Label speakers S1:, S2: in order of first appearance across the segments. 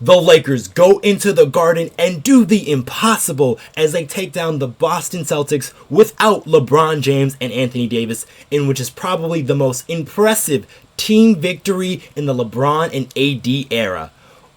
S1: The Lakers go into the Garden and do the impossible as they take down the Boston Celtics without LeBron James and Anthony Davis, in which is probably the most impressive team victory in the LeBron and AD era.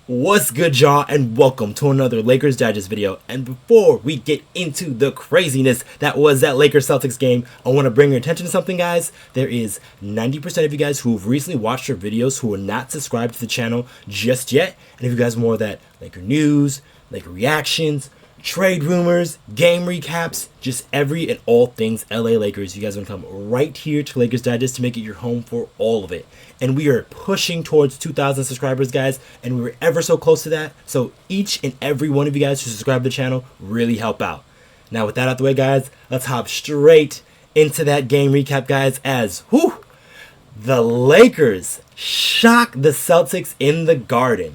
S1: What's good, y'all, and welcome to another Lakers Digest video. And before we get into the craziness that was that Lakers Celtics game, I want to bring your attention to something, guys. There is 90% of you guys who have recently watched our videos who are not subscribed to the channel just yet. And if you guys want more of that Laker news, Laker reactions, trade rumors, game recaps, just every and all things LA Lakers, you guys want to come right here to Lakers Digest to make it your home for all of it. And we are pushing towards 2,000 subscribers, guys, and we were ever so close to that. So each and every one of you guys who subscribe to the channel really help out. Now, with that out the way, guys, let's hop straight into that game recap, guys, as the Lakers shock the Celtics in the Garden.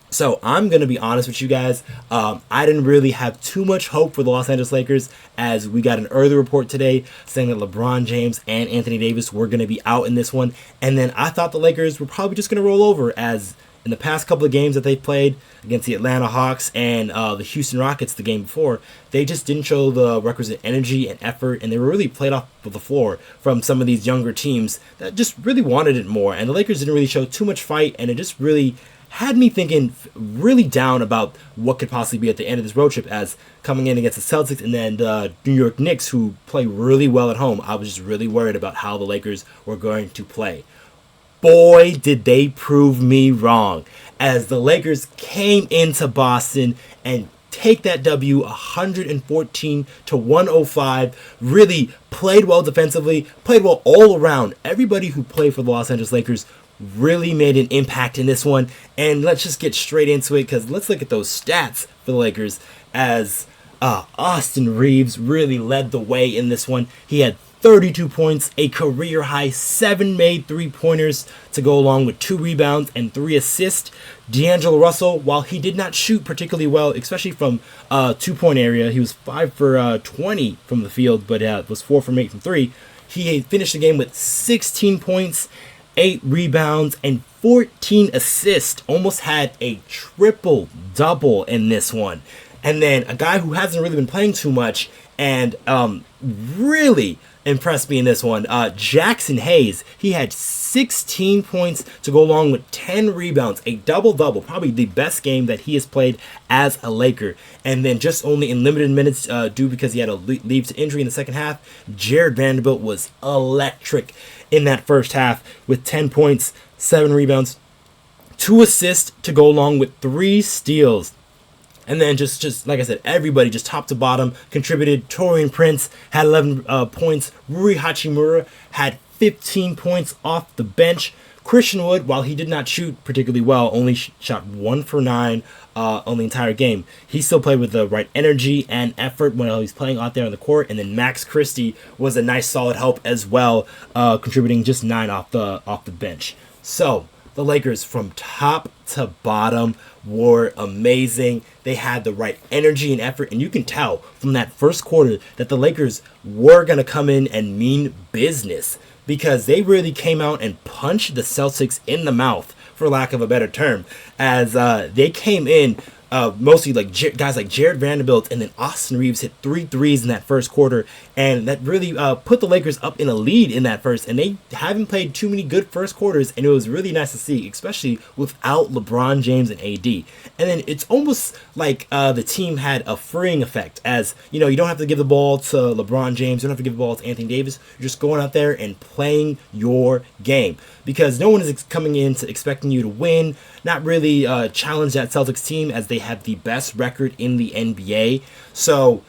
S1: So I'm going to be honest with you guys, I didn't really have too much hope for the Los Angeles Lakers, as we got an early report today saying that LeBron James and Anthony Davis were going to be out in this one. And then I thought the Lakers were probably just going to roll over, as in the past couple of games that they played against the Atlanta Hawks and the Houston Rockets the game before, they just didn't show the requisite energy and effort, and they were really played off of the floor from some of these younger teams that just really wanted it more. And the Lakers didn't really show too much fight, and it just really had me thinking really down about what could possibly be at the end of this road trip, as coming in against the Celtics and then the New York Knicks, who play really well at home. I was just really worried about how the Lakers were going to play. Boy, did they prove me wrong, as the Lakers came into Boston and take that W 114-105. Really played well defensively, played well all around. Everybody who played for the Los Angeles Lakers really made an impact in this one. And let's just get straight into it, because let's look at those stats for the Lakers, as Austin Reaves really led the way in this one. He had 32 points, a career high 7 made three-pointers to go along with 2 rebounds and 3 assists. D'Angelo Russell, while he did not shoot particularly well, especially from two-point area, he was 5 for 20 from the field, but was 4 for 8 from 3. He finished the game with 16 points, 8 rebounds, and 14 assists. Almost had a triple-double in this one. And then a guy who hasn't really been playing too much and really impressed me in this one, Jackson Hayes. He had 16 points to go along with 10 rebounds, a double-double, probably the best game that he has played as a Laker. And then just only in limited minutes due because he had to leave to injury in the second half, Jared Vanderbilt was electric in that first half with 10 points, 7 rebounds, 2 assists to go along with 3 steals. And then just like I said, everybody just top to bottom contributed. Taurean Prince had 11 points. Rui Hachimura had 15 points off the bench. Christian Wood, while he did not shoot particularly well, only shot 1 for 9 on the entire game. He still played with the right energy and effort when he was playing out there on the court. And then Max Christie was a nice solid help as well, contributing just 9 off the bench. So the Lakers from top to bottom were amazing. They had the right energy and effort, and you can tell from that first quarter that the Lakers were going to come in and mean business, because they really came out and punched the Celtics in the mouth, for lack of a better term, as they came in mostly like guys like Jared Vanderbilt, and then Austin Reaves hit 3 threes in that first quarter, and that really put the Lakers up in a lead in that first. And they haven't played too many good first quarters, and it was really nice to see, especially without LeBron James and AD. And then it's almost like the team had a freeing effect, as you know, you don't have to give the ball to LeBron James, you don't have to give the ball to Anthony Davis. You're just going out there and playing your game, because no one is coming in to expecting you to win, not really challenge that Celtics team, as they have the best record in the NBA. So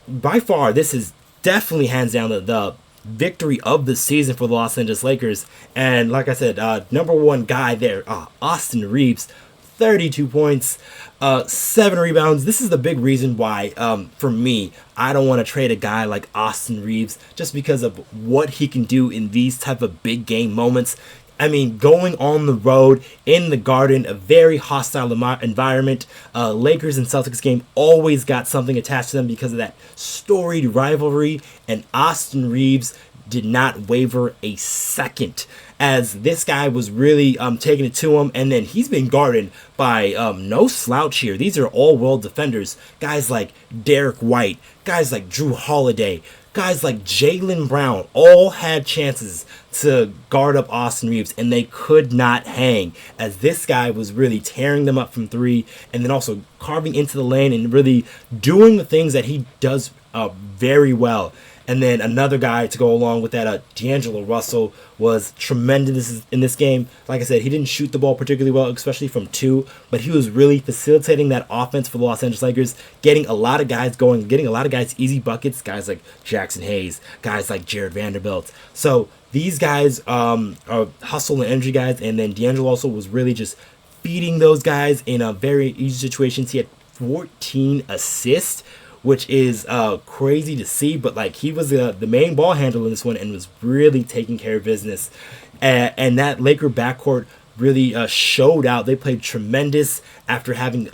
S1: by far, this is definitely hands down the victory of the season for the Los Angeles Lakers. And like I said, number one guy there, Austin Reaves, 32 points, 7 rebounds. This is the big reason why, for me, I don't want to trade a guy like Austin Reaves, just because of what he can do in these type of big game moments. I mean, going on the road in the Garden, a very hostile environment. Lakers and Celtics game always got something attached to them because of that storied rivalry. And Austin Reaves did not waver a second, as this guy was really taking it to him, and then he's been guarded by no slouch here. These are all world defenders, guys like Derek White, guys like Jrue Holiday, guys like Jaylen Brown, all had chances to guard up Austin Reaves, and they could not hang, as this guy was really tearing them up from three, and then also carving into the lane and really doing the things that he does very well. And then another guy to go along with that, D'Angelo Russell, was tremendous in this game. Like I said, he didn't shoot the ball particularly well, especially from two, but he was really facilitating that offense for the Los Angeles Lakers, getting a lot of guys going, getting a lot of guys easy buckets, guys like Jackson Hayes, guys like Jared Vanderbilt. So these guys are hustle and energy guys, and then D'Angelo also was really just feeding those guys in a very easy situations. He had 14 assists, which is crazy to see, but like he was the main ball handler in this one and was really taking care of business. And that Laker backcourt really showed out. They played tremendous after having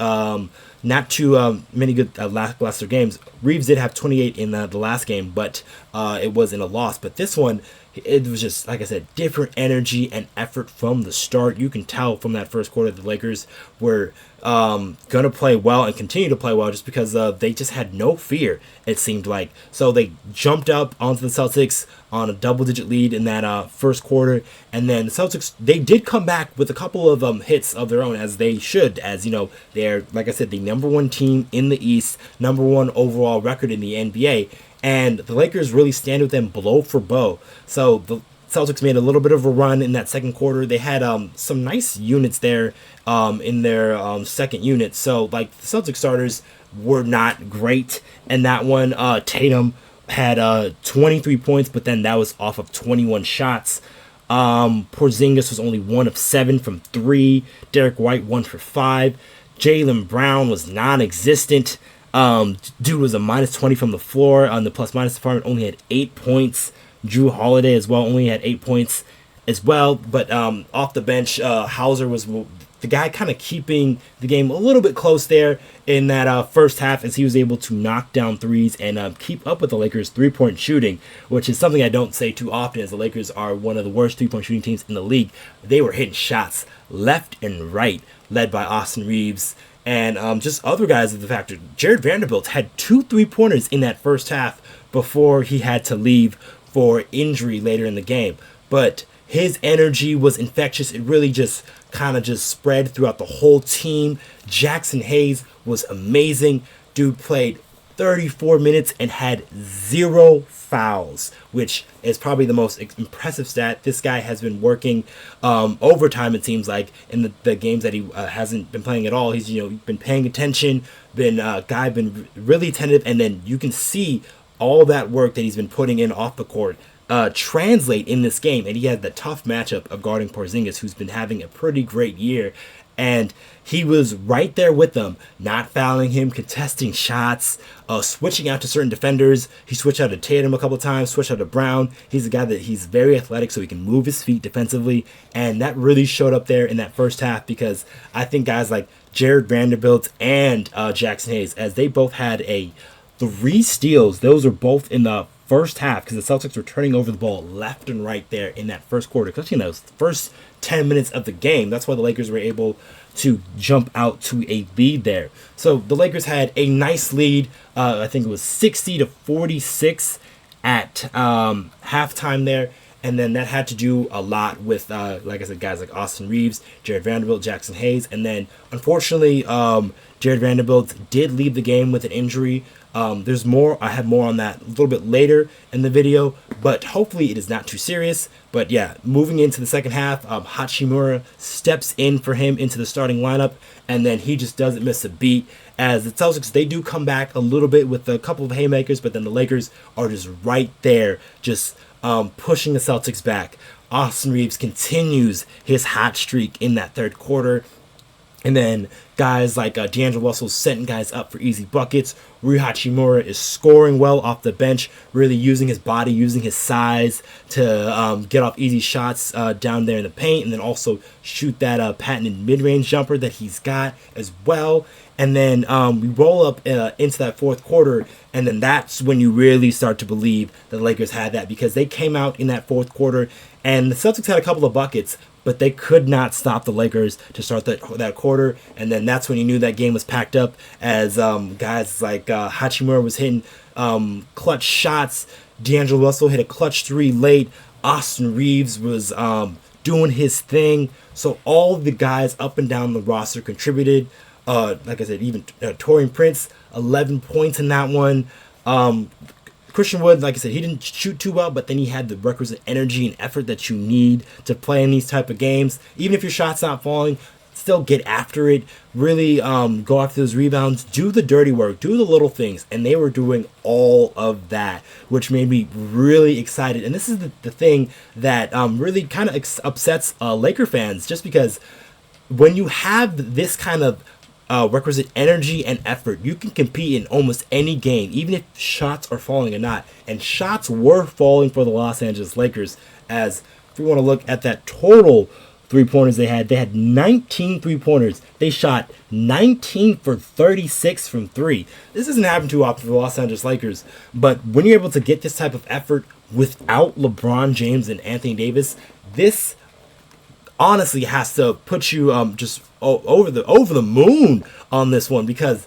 S1: not too many good lackluster games. Reaves did have 28 in the last game, but it was in a loss. But this one, it was just, like I said, different energy and effort from the start. You can tell from that first quarter the Lakers were going to play well and continue to play well just because they just had no fear, it seemed like. So they jumped up onto the Celtics on a double-digit lead in that first quarter. And then the Celtics, they did come back with a couple of hits of their own, as they should, as, you know, they're, like I said, the number one team in the East, number one overall record in the NBA. And the Lakers really stand with them blow for blow. So the Celtics made a little bit of a run in that second quarter. They had some nice units there in their second unit. So like the Celtics starters were not great in that one. Tatum had 23 points, but then that was off of 21 shots. Porzingis was only 1 of 7 from 3. Derek White 1 for 5. Jaylen Brown was non-existent. Dude was a minus 20 from the floor on the plus-minus department, only had 8 points. Jrue Holiday as well only had 8 points as well. But off the bench, Hauser was the guy kind of keeping the game a little bit close there in that first half, as he was able to knock down threes and keep up with the Lakers' three-point shooting, which is something I don't say too often, as the Lakers are one of the worst three-point shooting teams in the league. They were hitting shots left and right, led by Austin Reaves. And just other guys of the factor. Jared Vanderbilt had 2 3-pointers in that first half before he had to leave for injury later in the game. But his energy was infectious. It really just kind of just spread throughout the whole team. Jackson Hayes was amazing. Dude played 34 minutes and had 0 fouls, which is probably the most impressive stat. This guy has been working overtime, it seems like, in the games that he hasn't been playing at all. He's been paying attention, been really attentive, and then you can see all that work that he's been putting in off the court translate in this game. And he had the tough matchup of guarding Porzingis, who's been having a pretty great year. And he was right there with them, not fouling him, contesting shots, switching out to certain defenders. He switched out to Tatum a couple times, switched out to Brown. He's a guy that he's very athletic, so he can move his feet defensively. And that really showed up there in that first half, because I think guys like Jared Vanderbilt and Jackson Hayes, as they both had 3 steals, those are both in the first half, because the Celtics were turning over the ball left and right there in that first quarter, because the first 10 minutes of the game. That's why the Lakers were able to jump out to a lead there. So the Lakers had a nice lead. I think it was 60-46 at halftime there. And then that had to do a lot with, like I said, guys like Austin Reaves, Jared Vanderbilt, Jackson Hayes. And then, unfortunately, Jared Vanderbilt did leave the game with an injury. There's more. I have more on that a little bit later in the video, but hopefully it is not too serious. But yeah, moving into the second half, Hachimura steps in for him into the starting lineup, and then he just doesn't miss a beat. As the Celtics, they do come back a little bit with a couple of haymakers, but then the Lakers are just right there, just pushing the Celtics back. Austin Reaves continues his hot streak in that third quarter. And then guys like D'Angelo Russell setting guys up for easy buckets. Rui Hachimura is scoring well off the bench, really using his body, using his size to get off easy shots down there in the paint, and then also shoot that patented mid-range jumper that he's got as well. And then we roll up into that fourth quarter, and then that's when you really start to believe that the Lakers had that, because they came out in that fourth quarter, and the Celtics had a couple of buckets, but they could not stop the Lakers to start that quarter. And then that's when you knew that game was packed up, as guys like Hachimura was hitting clutch shots. D'Angelo Russell hit a clutch 3 late. Austin Reaves was doing his thing. So all the guys up and down the roster contributed. Like I said, even Taurean Prince, 11 points in that one. Christian Wood, like I said, he didn't shoot too well, but then he had the requisite energy and effort that you need to play in these type of games. Even if your shot's not falling, still get after it. Really go after those rebounds. Do the dirty work. Do the little things. And they were doing all of that, which made me really excited. And this is the thing that really kind of upsets Laker fans, just because when you have this kind of requisite energy and effort, you can compete in almost any game, even if shots are falling or not. And shots were falling for the Los Angeles Lakers, as if we want to look at that total three-pointers they had 19 three-pointers. They shot 19 for 36 from three. This doesn't happen too often for the Los Angeles Lakers, but when you're able to get this type of effort without LeBron James and Anthony Davis, this honestly has to put you just over the moon on this one, because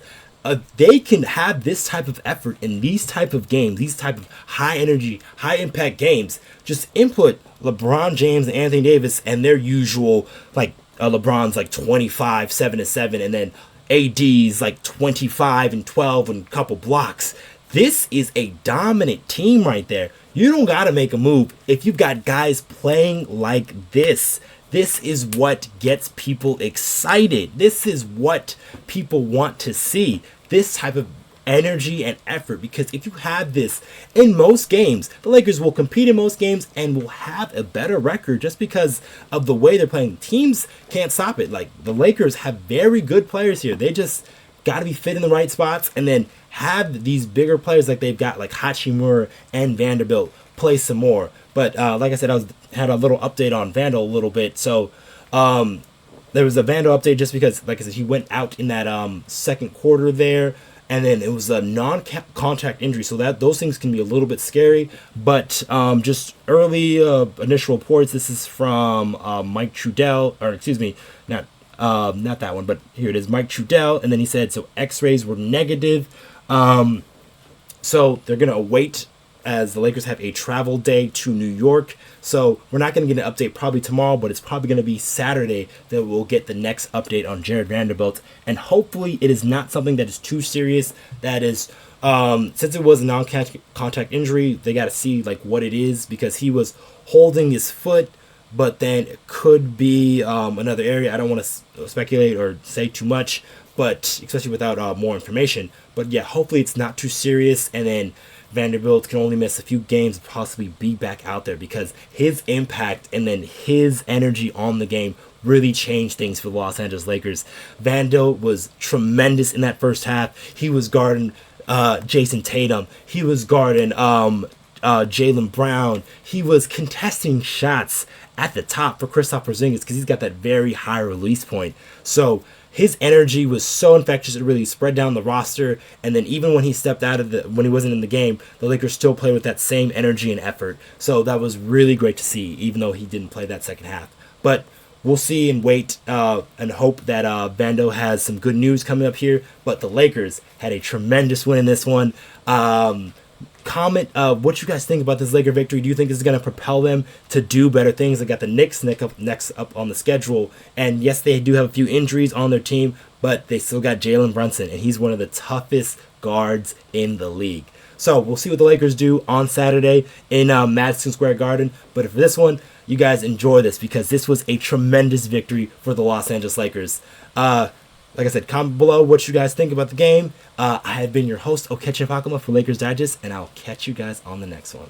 S1: they can have this type of effort in these type of games, these type of high energy, high impact games. Just input LeBron James and Anthony Davis and their usual, like LeBron's like 25, 7-7, and then AD's like 25 and 12 and a couple blocks. This is a dominant team right there. You don't got to make a move if you've got guys playing like this. This is what gets people excited. This is what people want to see. This type of energy and effort, because if you have this in most games, the Lakers will compete in most games and will have a better record just because of the way they're playing. Teams can't stop it. Like, the Lakers have very good players here. They just got to be fit in the right spots, and then have these bigger players like they've got, like Hachimura and Vanderbilt, play some more. But like I said, I had a little update on Vando a little bit. So there was a Vando update just because, like I said, he went out in that second quarter there, and then it was a non-contact injury. So that those things can be a little bit scary. But just early initial reports. This is from Mike Trudell, or excuse me, not that one, but here it is, Mike Trudell, and then he said so X-rays were negative. So they're gonna await, as the Lakers have a travel day to New York. So we're not going to get an update probably tomorrow, but it's probably going to be Saturday that we'll get the next update on Jared Vanderbilt. And hopefully it is not something that is too serious. That is, since it was a non-contact injury, they got to see like what it is, because he was holding his foot, but then it could be another area. I don't want to speculate or say too much, but especially without more information. But yeah, hopefully it's not too serious, and then Vanderbilt can only miss a few games, possibly be back out there, because his impact and then his energy on the game really changed things for the Los Angeles Lakers. Vando was tremendous in that first half. He was guarding Jason Tatum. He was guarding Jaylen Brown. He was contesting shots at the top for Kristaps Porzingis, because he's got that very high release point. So his energy was so infectious, it really spread down the roster. And then even when he stepped out of when he wasn't in the game, the Lakers still played with that same energy and effort. So that was really great to see, even though he didn't play that second half. But we'll see and wait and hope that Vando has some good news coming up here. But the Lakers had a tremendous win in this one. Comment what you guys think about this Laker victory. Do you think this is going to propel them to do better things? They got the Knicks next up on the schedule, and yes, they do have a few injuries on their team, but they still got Jalen Brunson, and he's one of the toughest guards in the league. So we'll see what the Lakers do on Saturday in Madison Square Garden. But for this one, you guys enjoy this, because this was a tremendous victory for the Los Angeles Lakers. Like I said, comment below what you guys think about the game. I have been your host, Okechi Apakama for Lakers Digest, and I'll catch you guys on the next one.